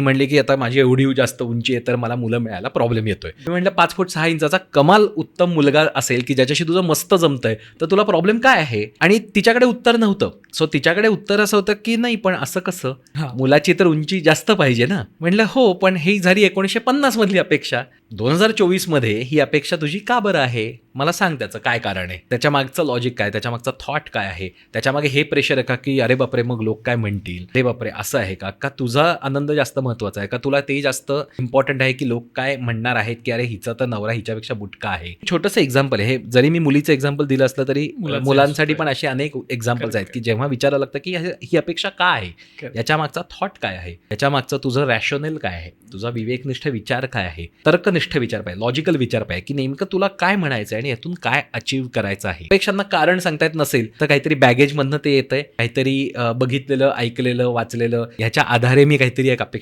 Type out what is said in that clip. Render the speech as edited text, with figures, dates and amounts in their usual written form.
म्हणले की आता माझी एवढी जास्त उंची आहे तर मला मुलं मिळायला प्रॉब्लेम येतोय. मी म्हटलं 5 फूट 6 इंचाचा कमाल उत्तम मुलगा असेल की ज्याच्याशी तुझं मस्त जमतंय, तर तुला प्रॉब्लेम काय आहे? आणि तिच्याकडे उत्तर नव्हतं. सो तिच्याकडे उत्तर असं होतं की नाही पण असं कसं, मुलाची तर उंची जास्त पाहिजे ना. म्हटलं हो, पण ही झाली 1950 मधली अपेक्षा. 2024 मध्ये ही अपेक्षा तुझी का बरं आहे? मला सांग त्याचं काय कारण आहे, त्याच्या मागचं लॉजिक काय, त्याच्या मागचा थॉट काय आहे, त्याच्या मागे हे प्रेशर आहे का की अरे बापरे मग लोक काय म्हणतील, अरे बापरे असं आहे का तुझा आनंद जास्त महत्वाचा आहे का, तुला ते जास्त इम्पॉर्टंट आहे की लोक काय म्हणणार आहेत की अरे हिचा तर नवरा हिच्यापेक्षा बुटका आहे. छोटंसं एक्झाम्पल आहे हे, जरी मी मुलीचं एक्झाम्पल दिलं असलं तरी मुलांसाठी पण असे अनेक एक्झाम्पल्स आहेत की जेव्हा विचारावं लागतं की ही अपेक्षा काय आहे, याच्या मागचा थॉट काय आहे, याच्या मागचं तुझं रॅशनल काय आहे, तुझा विवेकनिष्ठ विचार काय आहे, तर्कनिष्ठ विचार पाहिजे, लॉजिकल विचार पाहिजे की नेमकं तुला काय म्हणायचं आणि यातून काय अचीव्ह करायचं आहे. अपेक्षांना कारण सांगता येत नसेल तर काहीतरी बॅगेज मधनं ते येतंय, काहीतरी बघितलेलं, ऐकलेलं, वाचलेलं ह्याच्या आधारे मी काहीतरी एक अपेक्षा